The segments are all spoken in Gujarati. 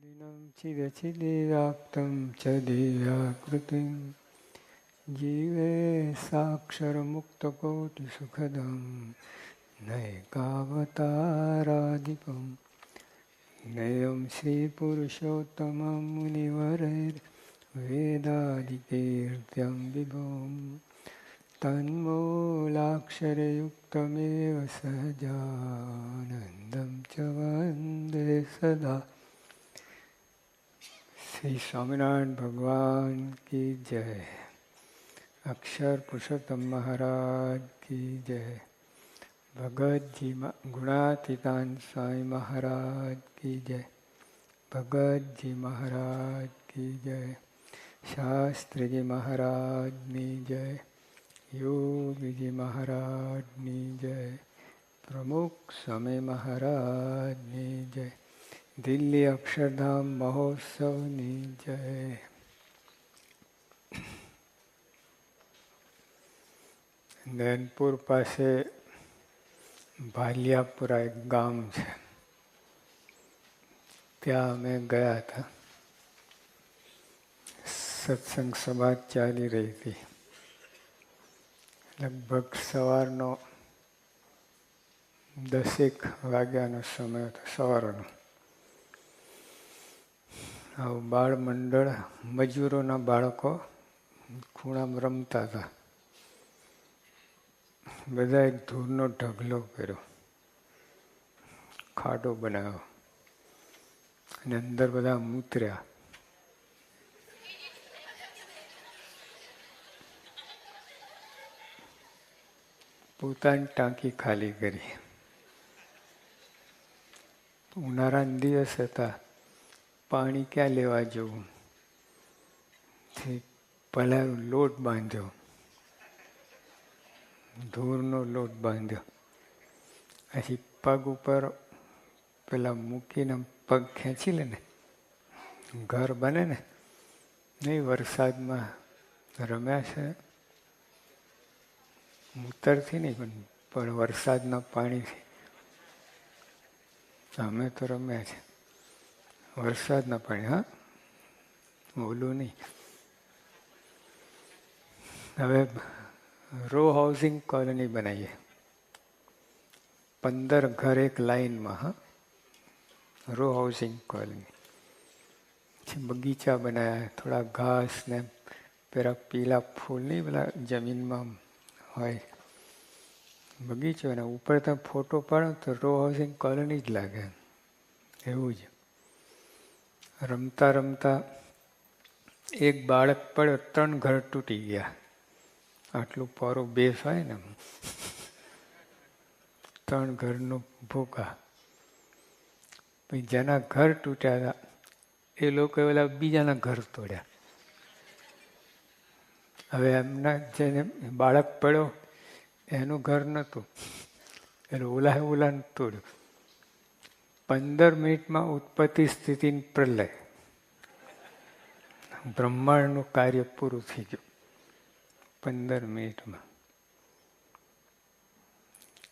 दिनं चिदचिदिव्याप्तं च दिव्याकृतिं जीवे साक्षरमुक्तकोटिसुखदं नैकावताराधिपं ज्ञेयं श्रीपुरुषोत्तमं मुनिवरैर्वेदादिकीर्त्यं विभुं तन्मूलाक्षरयुक्तमेव सहजानन्दं च वन्दे सदा। श्री स्वामीनारायण भगवान की जय। अक्षर पुरुषोत्तम महाराज की जय। भगत जी गुणातीतान स्वामी महाराज की जय। भगत जी महाराज की जय। शास्त्री जी महाराज की जय। योगी जी महाराज की जय। प्रमुख स्वामी महाराज की जय। दिल्ली अक्षरधाम महोत्सवની જય। નૈનપુર પાસે ભાલિયાપુરા એક ગામ છે, ત્યાં અમે ગયા હતા. સત્સંગ સભા ચાલી રહી હતી. લગભગ સવારનો 10 વાગ્યાનો સમય હતો, સવારનો. આવું બાળ મંડળ મજૂરોના બાળકો ખૂણામાં રમતા હતા. બધા એક ધૂળનો ઢગલો કર્યો, ખાડો બનાવ્યો અને અંદર બધા મૂતર્યા. પોતાની ટાંકી ખાલી કરી. ઉનાળાના દિવસ હતા, પાણી ક્યાં લેવા જવું? પહેલા લોટ બાંધ્યો, ધૂળનો લોટ બાંધ્યો, પછી પગ ઉપર પેલા મૂકીને પગ ખેંચી લે ને, ઘર બને ને. નહીં, વરસાદમાં રમ્યા છે, મૂતરથી નહીં પણ વરસાદના પાણીથી. અમે તો રમ્યા છે વરસાદના પાણી. હા, ઓલું નહીં. હવે રો હાઉસિંગ કોલોની બનાવીએ, 15 ઘર એક લાઈનમાં. હા, રો હાઉસિંગ કોલોની. બગીચા બનાવ્યા, થોડા ઘાસ ને પેલા પીલા ફૂલ નહીં પેલા જમીનમાં હોય, બગીચો. ને ઉપર તમે ફોટો પાડો તો રો હાઉસિંગ કોલોની જ લાગે. એવું જ. રમતા રમતા એક બાળક પડ્યો, 3 ઘર તૂટી ગયા. આટલું પારો બેસ હોય ને, 3 ઘરનું ભૂકા. પછી જેના ઘર તૂટ્યા હતા એ લોકો ઓલા બીજાના ઘર તોડ્યા. હવે એમના જેને બાળક પડ્યો એનું ઘર નહોતું, એટલે ઓલાને તોડ્યું. 15 મિનિટમાં ઉત્પત્તિ સ્થિતિ પ્રલય, બ્રહ્માંડનું કાર્ય પૂરું થઈ ગયું 15 મિનિટમાં.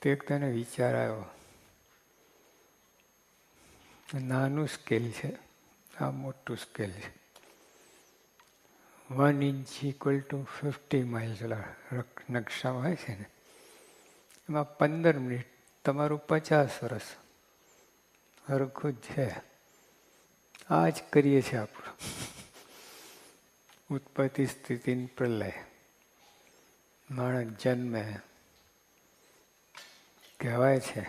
તે તને વિચાર આવ્યો, નાનું સ્કેલ છે, આ મોટું સ્કેલ છે. 1 ઇંચ = 50 માઇલ્સ નકશામાં હોય છે ને, એમાં 15 મિનિટ તમારું 50 વર્ષ હરખું જ છે. આ જ કરીએ છીએ આપણું. ઉત્પત્તિ સ્થિતિ પ્રલય. માણસ જન્મે, કહેવાય છે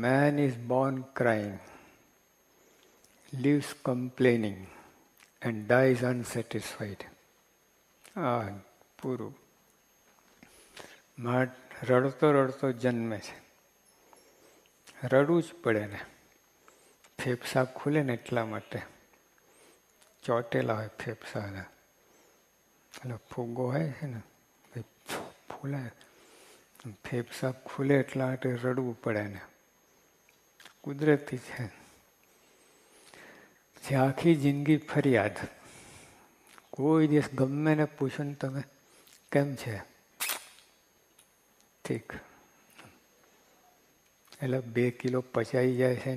man is born crying, lives complaining and dies unsatisfied. આ પૂરું. માણસ રડતો રડતો જન્મે છે, રડવું જ પડે ને. ફેફસા ખુલે ને એટલા માટે. ચોટેલા હોય ફેફસાના, એટલે ફૂગો હોય છે ને, ફૂલે, ફેફસા ખુલે એટલા માટે રડવું પડે ને. કુદરતી છે. જે આખી જિંદગી ફરિયાદ. કોઈ દિવસ ગમે ને પૂછો ને તમે કેમ છે, ઠીક. એટલે 2 કિલો પચાઈ જાય છે,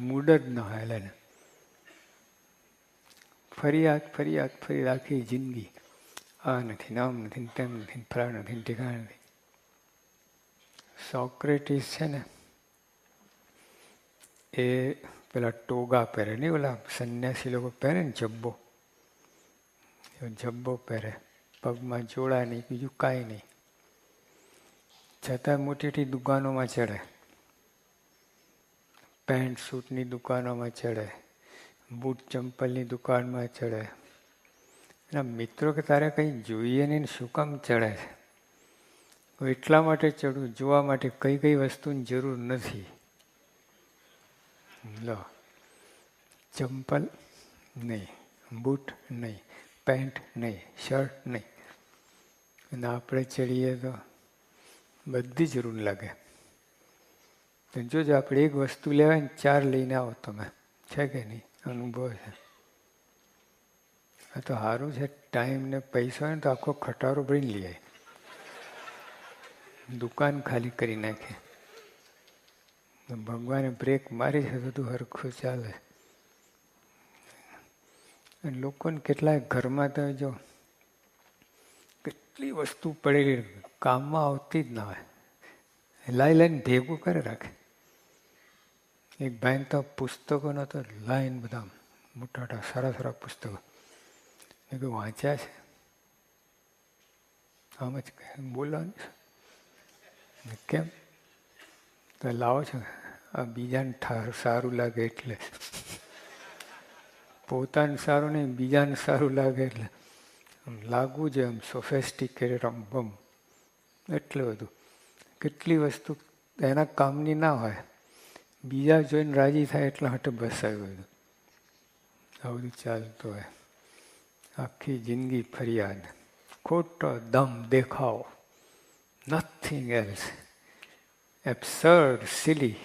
મૂડ જ ન હાલે ને. ફરિયાદ ફરિયાદ ફરિયાદ આખી જિંદગી. આ નથી, આમ નથી, તેમ નથી, ફલાણ નથી, ઠેકાણ નથી. સોક્રેટિસ છે ને, એ પેલા ટોગા પહેરે નહીં, ઓલા સંન્યાસી લોકો પહેરે ને જબ્બો, જબ્બો પહેરે, પગમાં જોડા નહીં, બીજું કાંઈ નહીં, છતાં મોટી મોટી દુકાનોમાં ચડે, પેન્ટ સૂટની દુકાનોમાં ચડે, બૂટ ચંપલની દુકાનમાં ચડે. એના મિત્રો કે તારે કંઈ જોઈએ નહીં, શું કામ ચડે છે? એટલા માટે ચડવું, જોવા માટે કઈ કઈ વસ્તુની જરૂર નથી. લો, ચંપલ નહીં, બૂટ નહીં, પેન્ટ નહીં, શર્ટ નહીં, અને આપણે ચડીએ તો બધી જરૂર લાગે. જોજો, આપણે એક વસ્તુ લેવાય ને 4 લઈને આવો તમે, છે કે નહીં? અનુભવ છે. આ તો સારું છે, ટાઈમ ને પૈસા હોય ને તો આખો ખટારો ભરીને લઈ આવે, દુકાન ખાલી કરી નાખે. ભગવાને બ્રેક મારી છે, બધું હરખું ચાલે. લોકોને કેટલાય ઘરમાં તો જો કેટલી વસ્તુ પડેલી કામમાં આવતી જ ના હોય, લાઈને ભેગું કરે રાખે. એક ભાઈને તો પુસ્તકો નતો, લાઈન બધા મોટા મોટા સારા સારા પુસ્તકો. મેં કહ્યું વાંચ્યા છે? આમ જ બોલવાનું. કેમ? તો લાવો છો, આ બીજાને સારું લાગે એટલે. પોતાને સારું નહીં, બીજાને સારું લાગે એટલે. આમ લાગવું છે, આમ સોફેસ્ટિકેટેડ, આમ બમ એટલે બધું. કેટલી વસ્તુ એના કામની ના હોય, બીજા જોઈને રાજી થાય એટલા માટે બસ આવ્યું બધું. આ બધું ચાલતું હોય. આખી જિંદગી ફરિયાદ, ખોટો દમ દેખાવો, નથિંગ એલ્સ, એબ્સર્ડ, સિલી,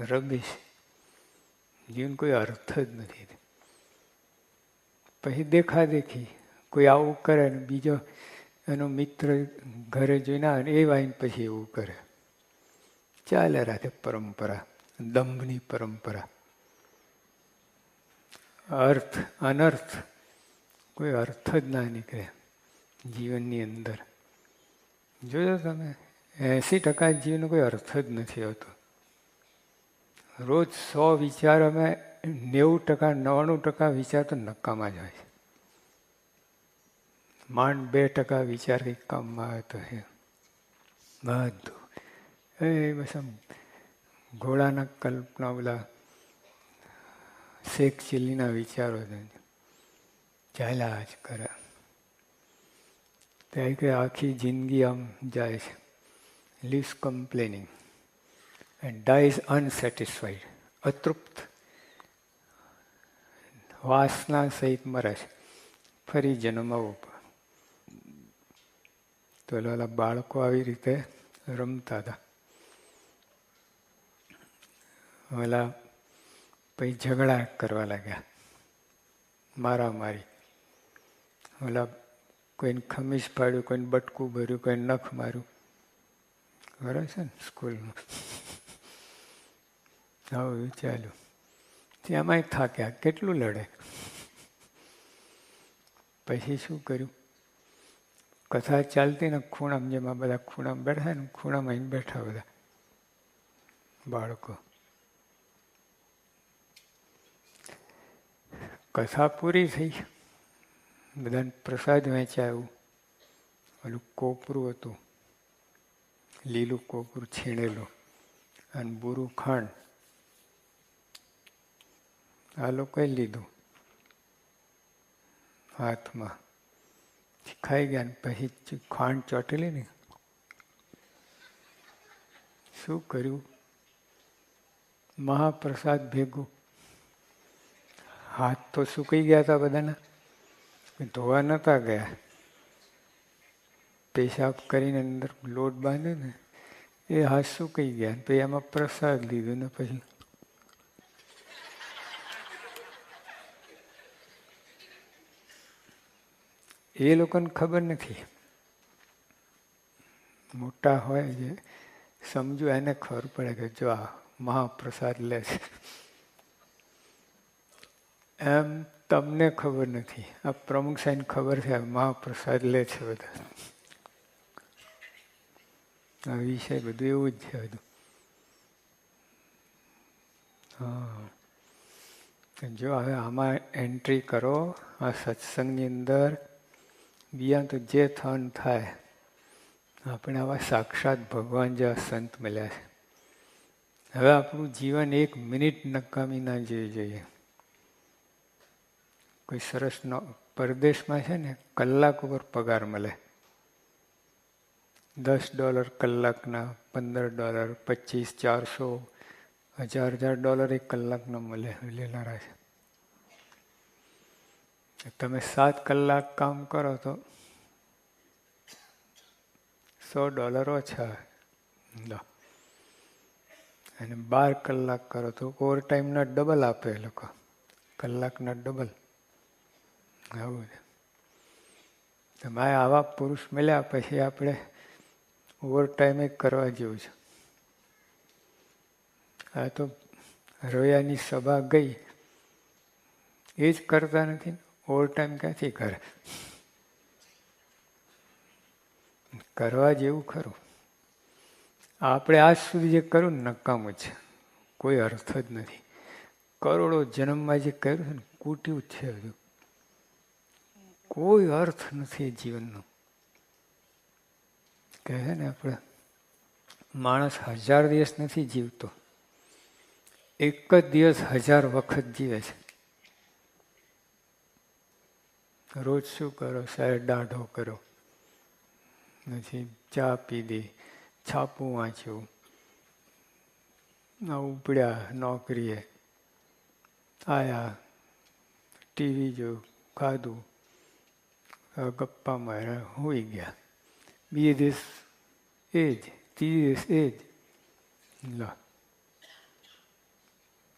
રબીશ. જીવન કોઈ અર્થ જ નથી. પછી દેખા દેખી, કોઈ આવું કરે ને બીજો એનો મિત્ર ઘરે જોઈને આવે એ વાઈને પછી એવું કરે. ચાલે રાખે પરંપરા, દંભની પરંપરા. અર્થ અનર્થ કોઈ અર્થ જ ના નીકળે જીવનની અંદર. જોજો તમે, 80% જીવનનો કોઈ અર્થ જ નથી હોતો. રોજ 100 વિચાર અમે 90%, 99% વિચાર તો નકામા જ હોય છે. માંડ 2% વિચાર કંઈક કામમાં આવે તો છે. બધું એ બસ આમ ઘોડાના કલ્પના, ઓલા શેખ ચીલીના વિચારો ચાલ્યા જ કરે. ત્યાં કે આખી જિંદગી આમ જાય છે, lives complaining and dies unsatisfied, અતૃપ્ત, વાસના સહિત મરે છે, ફરી જન્મ આવવો પડે. તો ઓલા બાળકો આવી રીતે રમતા હતા. ઓલા પછી ઝઘડા કરવા લાગ્યા, મારામારી. ઓલા કોઈને ખમીસ પાડ્યું, કોઈને બટકું ભર્યું, કોઈને નખ માર્યું. બરાબર છે ને સ્કૂલમાં? હવે ચાલ્યું. ત્યાંમાંય થાક્યા, કેટલું લડે. પછી શું કર્યું? કથા ચાલતી ને ખૂણામાં, જેમાં બધા ખૂણામાં બેઠા ને, ખૂણામાં આવીને બેઠા બધા બાળકો. કથા પૂરી થઈ, બધાને પ્રસાદ વહેંચાયું. ઓલું કોપરું હતું, લીલું કોપરું છીણેલું, અને બુરું ખાંડ. આ લોકોએ લીધું હાથમાં, ખાઈ ગયા. ને પછી ખાંડ ચોટેલી ને શું કર્યું? મહાપ્રસાદ ભેગું. હાથ તો સુકાઈ ગયા હતા બધાના, ધોવા નતા ગયા. પેશાબ કરીને અંદર લોટ બાંધ્યો ને, એ હાથ સુકાઈ ગયા. પછી એમાં પ્રસાદ લીધો ને પછી એ લોકોને ખબર નથી. મોટા હોય જે સમજુ એને ખબર પડે કે જો આ મહાપ્રસાદ લે છે. એમ તમને ખબર નથી, આ પ્રમુખ સાહેબને ખબર છે મહાપ્રસાદ લે છે બધા. આ વિષય બધું એવું જ છે બધું. હા, જો હવે આમાં એન્ટ્રી કરો આ સત્સંગની અંદર, બીજા તો જે થન થાય. આપણે આવા સાક્ષાત ભગવાન જેવા સંત મળ્યા છે. હવે આપણું જીવન 1 મિનિટ નકામી ના જવી જોઈએ. કોઈ સરસ પરદેશમાં છે ને કલાક ઉપર પગાર મળે. $10 કલાકના, $15, 25, 400, $1000 એક કલાકના મળે લેનારા છે. તમે 7 કલાક કામ કરો તો $100 ઓછા. અને 12 કલાક કરો તો ઓવર ટાઈમના ડબલ આપે એ લોકો, કલાકના ડબલ. આવું છે. તમારે આવા પુરુષ મળ્યા પછી આપણે ઓવર ટાઈમે કરવા જેવું છે. આ તો રોયાની સભા ગઈ એ જ કરતા નથી, ઓવર ટાઈમ ક્યાંથી કરે? કરવા જેવું ખરું. આપણે આજ સુધી જે કર્યું ને નકામું છે, કોઈ અર્થ જ નથી. કરોડો જન્મમાં જે કર્યું છે ને કૂટ્યું છે બધું. કોઈ અર્થ નથી જીવનનો. કહે છે ને આપણે માણસ 1000 દિવસ નથી જીવતો, એક જ દિવસ 1000 વખત જીવે છે. રોજ શું કરો? સાહેબ દાઢો કરો, પછી ચા પીધી, છાપું વાંચ્યું, ઉપડ્યા નોકરીએ, આયા ટીવી જોયું, ખાધું, ગપ્પા માર્યા, હોઈ ગયા. બીજે દિવસ એ જ, ત્રીજે દિવસ એ જ. લો,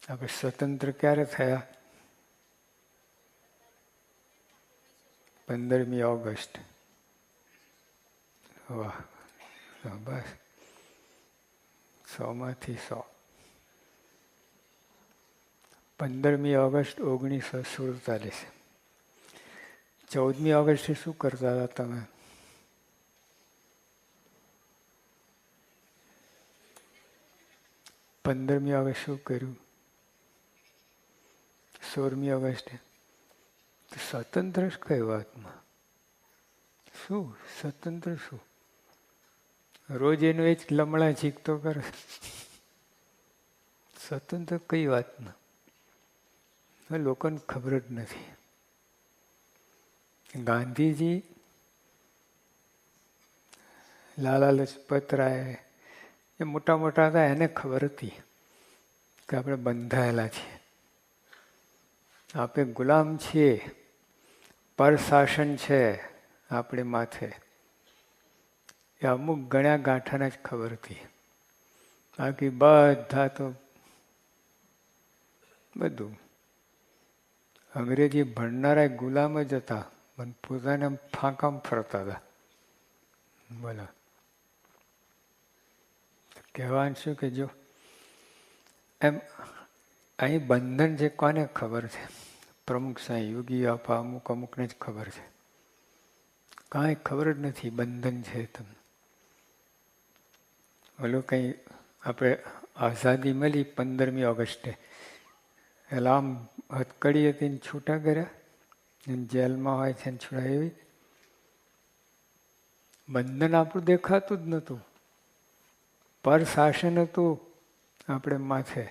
આપણે સ્વતંત્ર ક્યારે થયા? 15મી ઓગસ્ટ. વાહ, બસ 100માંથી 100. 15મી ઓગસ્ટ 1947. 14મી ઓગસ્ટે શું કરતા હતા તમે? પંદરમી ઓગસ્ટ શું કર્યું? 16મી ઓગસ્ટે સ્વતંત્ર કઈ વાતમાં? શું સ્વતંત્ર શું? રોજ એનું એ જ લમણા ચીકતો કરે. સ્વતંત્ર કઈ વાતમાં? લોકોને ખબર જ નથી. ગાંધીજી, લાલા લજપત રાય એ મોટા મોટા હતા, એને ખબર હતી કે આપણે બંધાયેલા છીએ, આપણે ગુલામ છીએ, પર શાસન છે આપણે માથે. એ અમુક ગણ્યા ગાંઠાને જ ખબર હતી. બાકી બધા તો બધું અંગ્રેજી ભણનારા ગુલામ જ હતા, પણ પોતાને ફાંકામ ફરતા હતા. બોલો, કહેવાનું શું કે જો એમ અહીં બંધન છે કોને ખબર છે? પ્રમુખ સાંઈ, યોગી આપા, અમુક અમુકને જ ખબર છે. કાંઈ ખબર જ નથી બંધન છે તમને. ઓલું કંઈ આપણે આઝાદી મળી 15મી ઓગસ્ટે, એટલે આમ હથકડી હતી ને છૂટા કર્યા, જેલમાં હોય છે ને છૂટા, એવી બંધન આપણું દેખાતું જ નહોતું. પર શાસન હતું આપણે માથે,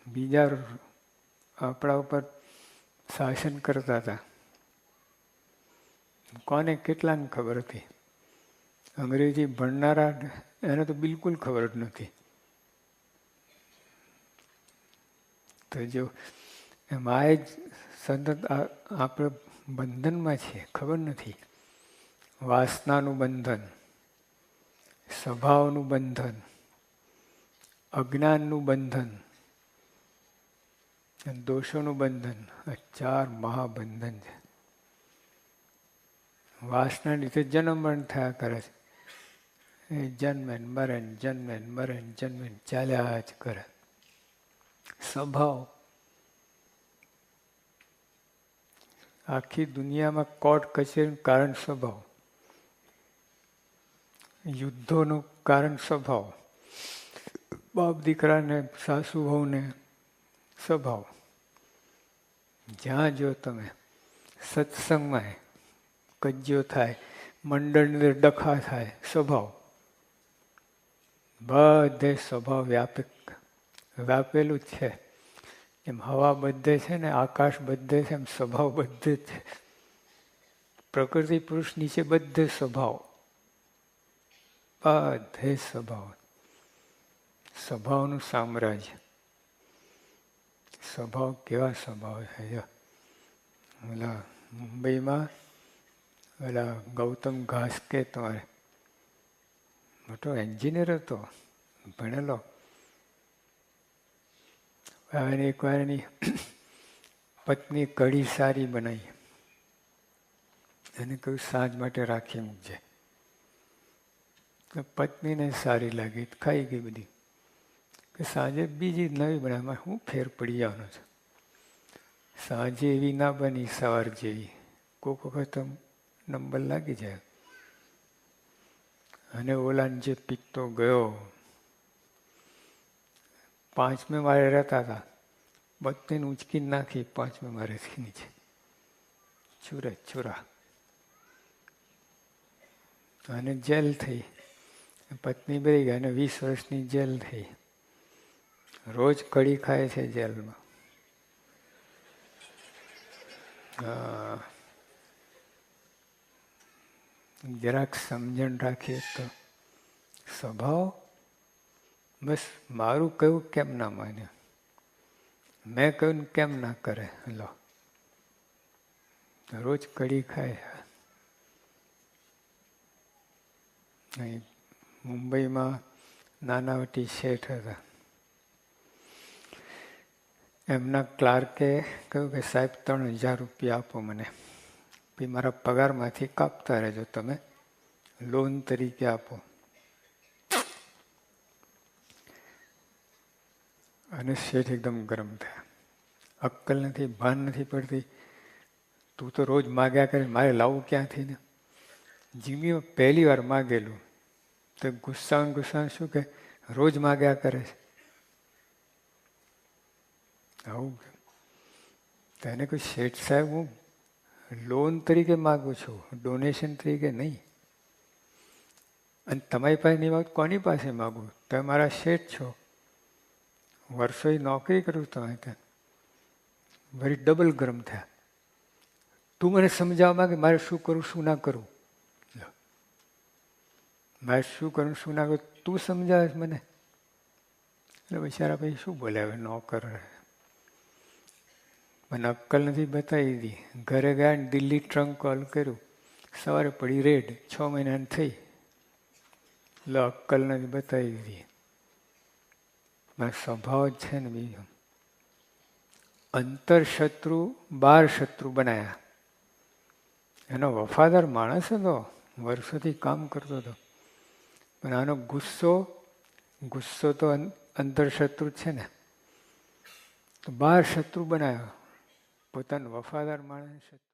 બીજા આપણા ઉપર શાસન કરતા હતા. કોને કેટલાને ખબર હતી? અંગ્રેજી ભણનારા એને તો બિલકુલ ખબર જ નથી. તો જો એમાં જ સતત આપણે બંધનમાં છીએ, ખબર નથી. વાસનાનું બંધન, સ્વભાવનું બંધન, અજ્ઞાનનું બંધન, દોષોનું બંધન. આ 4 મહાબંધન છે. વાસના લીધે જન્મ મરણ થયા કરે છે. એ જન્મે ને મરે ને જન્મે ને મરે ને જન્મે ને ચાલ્યા જ કરે. સ્વભાવ. આખી દુનિયામાં કોર્ટ કચેરીનું કારણ સ્વભાવ, યુદ્ધોનું કારણ સ્વભાવ, બાપ દીકરાને સાસુ વહુને સ્વભાવ. જ્યાં જો તમે સત્સંગમાં કજ્યો થાય, મંડળની અંદર ડખા થાય, સ્વભાવ. બધે સ્વભાવ વ્યાપેલું જ છે. એમ હવા બધે છે ને, આકાશ બધે છે, એમ સ્વભાવ બધે જ છે. પ્રકૃતિ પુરુષ નીચે બધે સ્વભાવ, બધે સ્વભાવ. સ્વભાવનું સામ્રાજ્ય. સ્વભાવ કેવા સ્વભાવ છે. ઓલા મુંબઈમાં ઓલા ગૌતમ ઘાસકે તમારે મોટો એન્જિનિયર હતો, ભણેલો. હવે એકવાર એની પત્ની કઢી સારી બનાવી, એને કહ્યું સાંજ માટે રાખી મૂકજે. પત્નીને સારી લાગી, ખાઈ ગઈ બધી. કે સાંજે બીજી નવી બનાવવામાં હું ફેર પડી જવાનો છે. સાંજે એવી ના બની સવાર જેવી, કોઈક વખત નંબર લાગી જાય. અને ઓલાને જે પિત્તો ગયો, 5મે માળે રહેતા હતા, બત્તીને ઉંચકી નાખી 5મે માળેથી નીચે, ચૂરે ચૂરા. અને જેલ થઈ. પત્ની બેસી ગઈ અને 20 વર્ષની જેલ થઈ. રોજ કઢી ખાય છે જેલમાં. જરાક સમજણ રાખીએ તો સ્વભાવ. બસ મારું કહ્યું કેમ ના માને, મેં કહ્યું કેમ ના કરે. લો, રોજ કઢી ખાય. અહીં મુંબઈમાં નાનાવટી શેઠ હતા. એમના ક્લાર્કે કહ્યું કે સાહેબ 3000 રૂપિયા આપો મને, પછી મારા પગારમાંથી કાપતા રહેજો, તમે લોન તરીકે આપો. અને શેઠ એકદમ ગરમ થયા. અક્કલ નથી, ભાન નથી પડતી. તું તો રોજ માગ્યા કરે, મારે લાવવું ક્યાંથી ને? જીમીમાં પહેલી વાર માગેલું તો ગુસ્સા શું કે રોજ માગ્યા કરે છે આવું. તો એને કોઈ શેઠ સાહેબ હું લોન તરીકે માગું છું, ડોનેશન તરીકે નહીં. અને તમારી પાસે નહીં માગું, કોની પાસે માગું? તમે મારા શેઠ છો, વર્ષોએ નોકરી કરું તમે ત્યાં. વળી ડબલ ગરમ થયા. તું મને સમજાવવા માંગે મારે શું કરું શું ના કરું, મારે શું કરું શું ના કરું તું સમજાવે મને. એટલે બિચારા ભાઈ શું બોલે, હવે નોકર મને અક્કલ નથી બતાવી દીધી. ઘરે ગયા ને દિલ્હી ટ્રંક કોલ કર્યું, સવારે પડી રેડ, 6 મહિનાની થઈ. એટલે અક્કલ નથી બતાવી દીધી. મારો સ્વભાવ જ છે ને બીજો. અંતર શત્રુ બહાર શત્રુ બનાયા. એનો વફાદાર માણસ હતો, વર્ષોથી કામ કરતો હતો, પણ આનો ગુસ્સો તો અંતર શત્રુ છે ને, તો બહાર શત્રુ બનાવ્યો, પોતાનો વફાદાર માણસ શત્રુ.